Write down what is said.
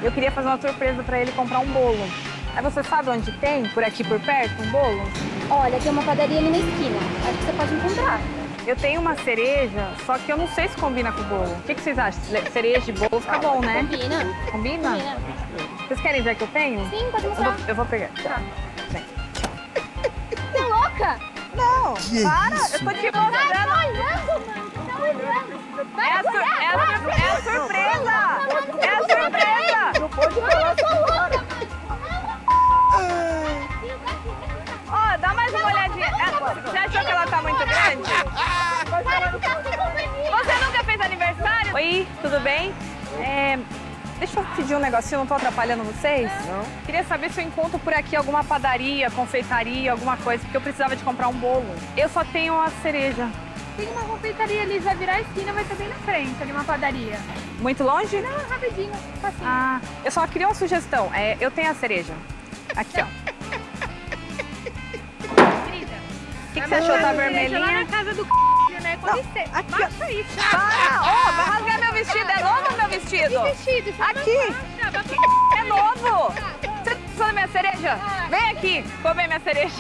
Eu queria fazer uma surpresa pra ele comprar um bolo. Aí você sabe onde tem, por aqui por perto, um bolo? Olha, tem uma padaria ali na esquina. Acho que você pode encontrar. Eu tenho uma cereja, só que eu não sei se combina com o bolo. O que vocês acham? Cereja de bolo fica bom, né? Combina. Combina? Combina. Vocês querem ver que eu tenho? Sim, pode mostrar. Eu vou pegar. Tá. Vem. Você é louca? Não, Que para! isso? Eu tô te Tá mostrando. olhando, mano. Tá olhando. É a surpresa! É a surpresa! Não pode falar. Eu sou louca, mano. Ó, dá mais uma olhadinha. Você achou que ela tá muito grande? Você nunca fez aniversário? Oi, tudo bem? Deixa eu pedir um negocinho, não tô atrapalhando vocês? Não. Queria saber se eu encontro por aqui alguma padaria, confeitaria, alguma coisa, porque eu precisava de comprar um bolo. Eu só tenho a cereja. Tem uma confeitaria ali, vai virar a esquina, vai estar bem na frente, ali uma padaria. Muito longe? Não, rapidinho, facinho. Ah, eu só queria uma sugestão. Eu tenho a cereja. Aqui, ó. Querida. O que você achou? Tá vermelhinha? Lá na casa do né? Com licença. Aqui, ó. Baixa aí, Para! Ó, vai rasgar meu vestido. É novo meu vestido? vestido. Isso Aqui. não baixa, É novo! Você tá usando minha cereja? Vem aqui, comer minha cereja.